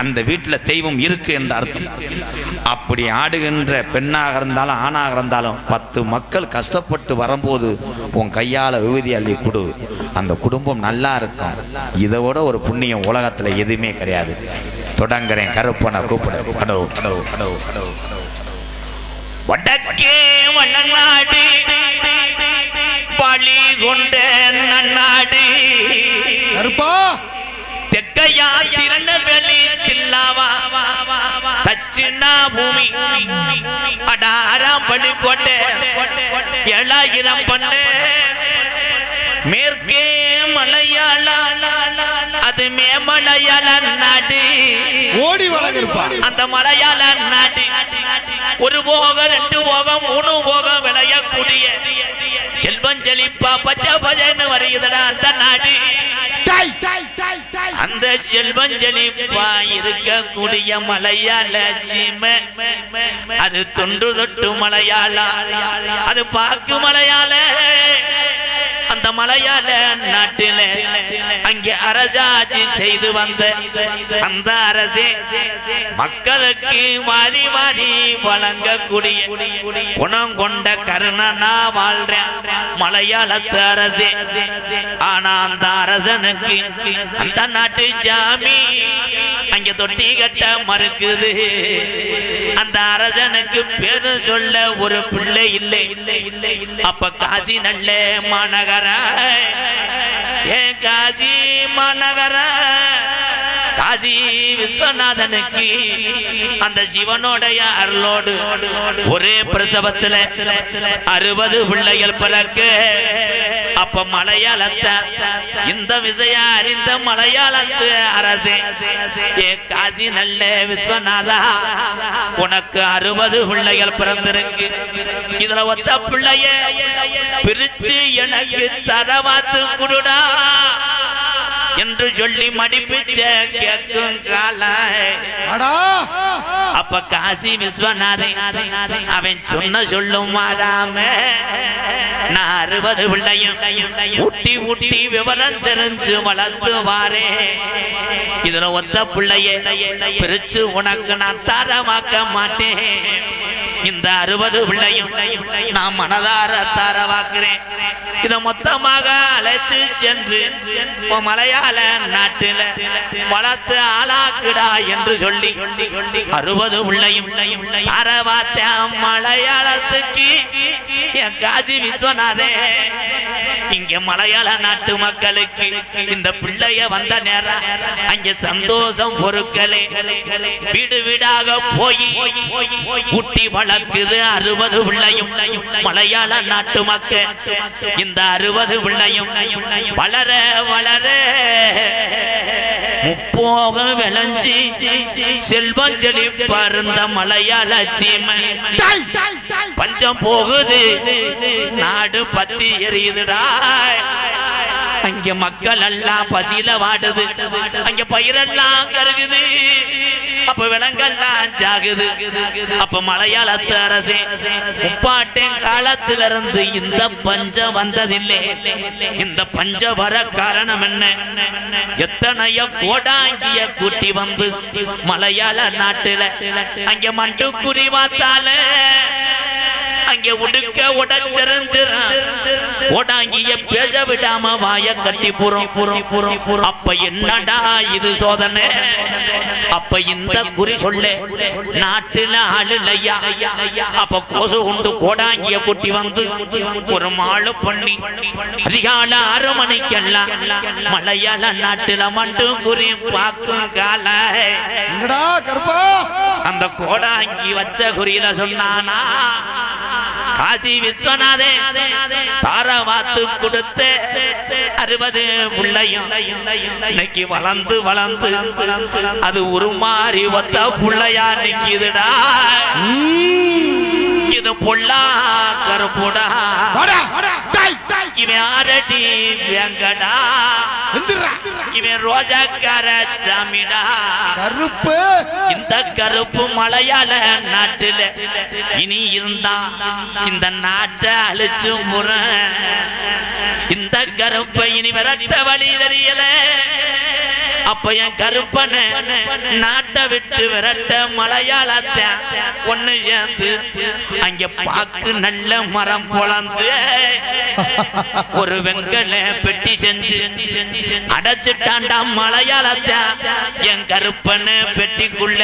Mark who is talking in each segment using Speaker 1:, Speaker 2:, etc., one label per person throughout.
Speaker 1: அந்த வீட்டில் தெய்வம் இருக்கு என்ற அர்த்தம். அப்படி ஆடுகின்ற பெண்ணாக இருந்தாலும் ஆணாக இருந்தாலும் 10 மக்கள் கஷ்டப்பட்டு வரும்போது உன் கையால் விபூதி அள்ளி கொடு, அந்த குடும்பம் நல்லா இருக்கும். இதோட ஒரு புண்ணியம் உலகத்துல எதுவுமே கிடையாது. தொடங்குறேன். கருப்பனை கூப்பிட. வடக்கே வளநாடு பழி கொண்ட நன்னாடு
Speaker 2: கருப்பா,
Speaker 1: தெக்கையா திருநெல்வேலி சில்லாவா தச்சினா பூமி அடாரம் பள்ளி கோட்டை 7000 பண்ணு மேற்கே மலையாள அது மேமலையாள நாடு
Speaker 2: ஓடி வளர்ப்பா.
Speaker 1: அந்த மலையாள நாடு ஒரு போகம் 2 போகம் 3 போகம் விளையக்கூடிய செல்வம் செழிப்பா பச்சை பச்சைன்னு வருகிறதா அந்த நாடு. அந்த செல்வம் செழிப்பா இருக்கக்கூடிய மலையாள சீமை அது தொன்று தொட்டு மலையாள, அது பாக்கு மலையாள. அந்த மலையாள நாட்டில அங்கே அரசாட்சி செய்து வந்த அந்த அரசே மக்களுக்கு வாரி வாரி வழங்கக்கூடிய குணம் கொண்ட கருணனா வாழ்றேன் மலையாளத்து அரசே. ஆனா அந்த அரசனுக்கு அந்த நாட்டு ஜாமி அங்க தொட்டி கட்ட மறுக்குது. அந்த அரசனுக்கு பேரு சொல்ல ஒரு பிள்ளை இல்லை. அப்ப காசி நல்ல மாநகர காசி மாநகர காசி விஸ்வநாதனுக்கு அந்த சிவனுடைய அருளோடு ஒரே பிரசவத்துல 60 பிள்ளைகள் பிறக்க. அப்ப மலையாளத்தை இந்த விஷயம் அறிந்த மலையாளத்து அரசே, ஏ காசி நல்ல விஸ்வநாதா, உனக்கு 60 பிள்ளைகள் பிறந்திருக்கு. இதுல ஒத்த பிள்ளைய பிரிச்சு எனக்கு தரவாத்து குடுடா என்று சொல்லி மடிப்பிச்ச கேட்கும் கால. அப்ப காசி விஸ்வநாதன் அவன் சொன்ன சொல்லும் மாறாம நான் 60 பிள்ளையும் ஊட்டி ஊட்டி விவரம் தெரிஞ்சு வளர்த்து வாரே. இதுல ஒத்த பிள்ளைய பிரிச்சு உனக்கு நான் தரமாக்க மாட்டேன். இந்த 60 பிள்ளையும் நான் மனதார தரவாக்குறேன். இத மொத்தமாக அழைத்து சென்று மலையாள நாட்டில வளர்த்து ஆளாக்குடா என்று சொல்லி 60 பிள்ளையும் தரவாத்த மலையாளத்துக்கு என் காசி விஸ்வநாதே. இங்க மலையாள நாட்டு மக்களுக்கு இந்த பிள்ளைய வந்த நேரம் அங்க சந்தோஷம் பொருட்களே வீடு வீடாக போய் ஊட்டி வளர்க்குது 60 பிள்ளையும் மலையாள நாட்டு மக்கள். இந்த 60 பிள்ளையும் வளர வளர முப்போகம் விளைஞ்சி செல்வம் செழிப்பருந்த மலையாள சீமை பஞ்சம் போகுது, நாடு பத்தி எரியுதுடா. அங்க மக்கள் எல்லாம் பசியில வாடுது, அங்க பயிரெல்லாம் கருகுது, அப்ப விலங்கெல்லாம் ஜாகுது. அப்ப மலையாளத்து அரசே, முப்பாட்டின் காலத்திலிருந்து இந்த பஞ்சம் வந்ததில்லை. இந்த பஞ்ச வர காரணம் என்ன? எத்தனையோ கோடாங்கிய கூட்டி வந்து மலையாள நாட்டுல அங்க மண்டு குறிவாத்தால அங்கே உடுக்க உடச்சிருஞ்சிரும், ஓடாங்கிய பேச விடாம வாய கட்டி புறம். அப்ப என்னடா இது சோதனை? அப்ப இந்த குறி சொல்ல நாட்டுல ஆளுலையா. அப்ப கோசு உண்டு கோடாங்கிய குட்டி வந்து ஒரு மாளு பண்ணி அதிகால 6 மணிக்கெல்லாம் மலையாள நாட்டுல மண்டு குறி பார்க்கும் கால. அந்த கோடாங்கி வச்ச குறியில சொன்னானா, காசி விஸ்வநாதே தாரவாத்து கொடுத்த 60 பிள்ளையும் இன்னைக்கு வளர்ந்து வளர்ந்து அது உருமாறி ஒத்த புள்ளையா நிக்குதுடா. இது பொல்லா கருப்புடா. இவன் ஆரடி வெங்கடா, இவன் ரோஜாக்கார சாமிடா கருப்பு. இந்த கருப்பு மலையாள நாட்டுல இனி இருந்தா இந்த நாட்டை அழிச்சு முற. இந்த கருப்பை இனி விரட்ட வழி தெரியல. அப்ப என் கருப்பன நாட்டை விட்டு விரட்ட மலையாளத்தை ஒண்ணு சேர்ந்து அங்க பாக்கு நல்ல மரம் பொழந்து ஒரு வெங்கல பெட்டி செஞ்சு அடைச்சிட்டாண்டா மலையாளத்தை என் கருப்பன பெட்டிக்குள்ள.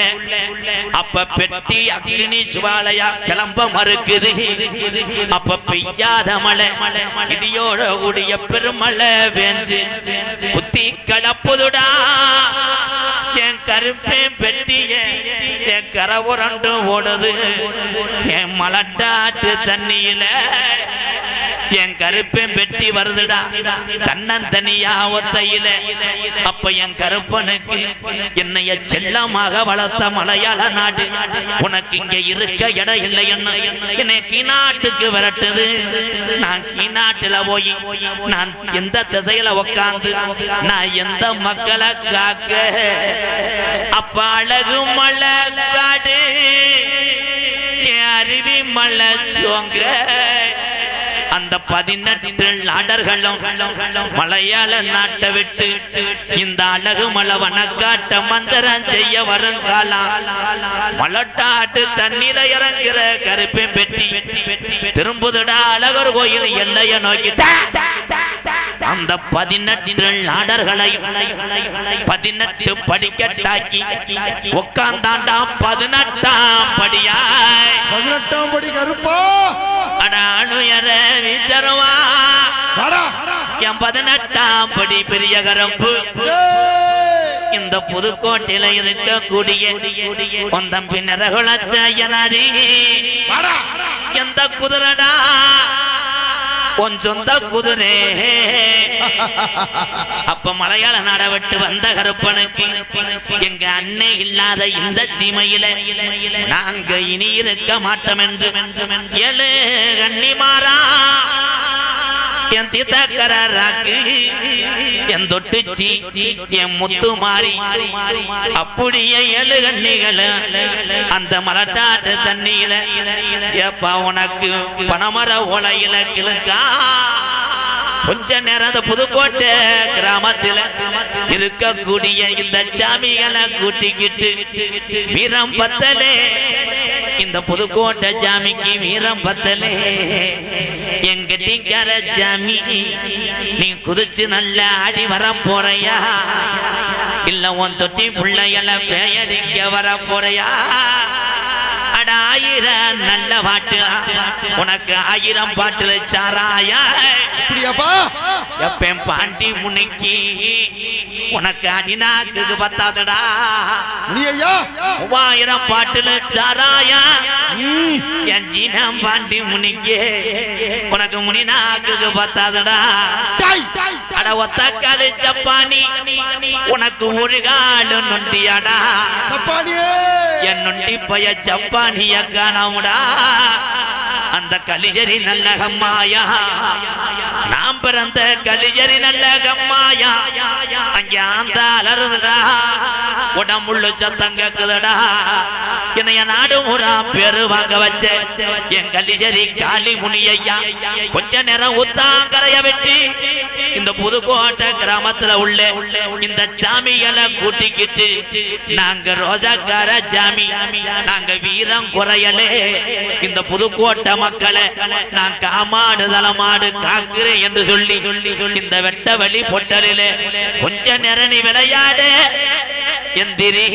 Speaker 1: அப்ப பெட்டி அக்னி சுவாலையா கிளம்ப மறுக்குது. அப்ப பெய்யாத மழை இடியோட கூடிய பெருமழை வேஞ்சு புத்தி கடப்புதுடா. என் கருப்பே பெட்டிய என் கரவுரண்டு ஓடுது. என் மலட்டாட்டு தண்ணியில என் கருப்பேன் பெட்டி வருதுடா தன்னந்தனியா ஒத்தையில. அப்ப என் கருப்பனுக்கு என்னைய செல்லமாக வளர்த்த மலையாள நாடு உனக்கு இங்க இருக்க இடம் இல்லை என்ன என்னை கீநாட்டுக்கு விரட்டுது. நான் கீநாட்டுல போய் நான் எந்த திசையில உக்காந்து நான் எந்த மக்களை காக்க. அப்ப அழகு மலை காடு என் அருவி மலை சோங்க அந்த 18 நாடர்களும் மலையாள நாட்டை விட்டு இந்த அழகு மலை வனக்காட்ட மந்திரம் செய்ய வருங்காலம். மலட்டாட்டு தண்ணீர இறங்குற கருப்பேன் பெட்டி திரும்புதுடா அழகர் கோயில் எல்லைய நோக்கிட்ட. அந்த 18 நாடர்களை 18 படிக்கட்டாக்கி உட்கார்ந்தாண்டா 18ஆம் படியாய்.
Speaker 2: 18ஆம் படி கருப்பா
Speaker 1: அடானுயர விச்சரவா என் 18ஆம் படி பெரிய கருப்பு. இந்த புதுக்கோட்டையில இருக்கக்கூடிய ஒந்தம்பி நிறகுலத்தையனாரி எந்த குதிரடா உன் சொந்த குதிரை. அப்ப மலையாள நாட விட்டு வந்த கருப்பனுக்கு எங்க அன்னை இல்லாத இந்த சீமையில நாங்க இனி இருக்க மாட்டோம் என்று ஏழு கன்னிமாரா என் தீத்தக்கராக்கு என் தொட்டுச்சி என் முத்து மாறி அப்படியே 7 கண்ணிகளை அந்த மலட்டாட்டு தண்ணியில எப்ப உனக்கு பனமர ஓலையில கிழக்கா. கொஞ்ச நேரம் அந்த புதுக்கோட்டை கிராமத்துல இருக்கக்கூடிய இந்த சாமிகளை கூட்டிக்கிட்டு வீரம் பத்தலே. இந்த புதுக்கோட்டை சாமிக்கு வீரம் பத்தலே. எங்க டீக்கார சாமி நீ குதிச்சு நல்ல ஆடி வர போறையா இல்ல உன் தொட்டி பிள்ளைகள பேயடிக்க வர போறையா? அட 1000 நல்ல பாட்டு உனக்கு 1000 பாட்டுல சாராயா. எப்ப பாண்டி முன்னைக்கு உனக்கு அடிநாக்கு பத்தாதடா. 3000 பாட்டுல சாராயா என் ஜீனம் பாண்டி முன்னைக்கு உனக்கு முனிநாக்கு பத்தாதடா. அட ஒத்த காலு சப்பானி உனக்கு ஒரு காலு நொண்டியாடா. என் நொண்டி பய சப்பானிய காணாமுடா. அந்த கலிஜரி நல்ல கம்மாயா நாம் பிறந்த கலிஜரி நல்ல கம்மாயா அங்கே அந்த அலறுதுடா உடம்புள்ள சத்தம் கேக்குதுடா. என்னைய நாடு ஊரா பேரு வாங்க வச்ச என் கலிஜரி காளி முனியையா கொஞ்ச நேரம் உத்தாங்கரைய வெட்டி இந்த புதுக்கோட்டை கிராமத்துல உள்ள இந்த சாமிகளை கூட்டிக்கிட்டு நாங்க ரோஜாக்கார சாமி நாங்க வீரம் குறையலே. இந்த புதுக்கோட்டை மக்களை நான் காமாடு தலமாடு காக்கிறேன் என்று சொல்லி இந்த வெட்ட வழி பொட்டலிலே கொஞ்ச நேரம் நீ விளையாடு எந்திரி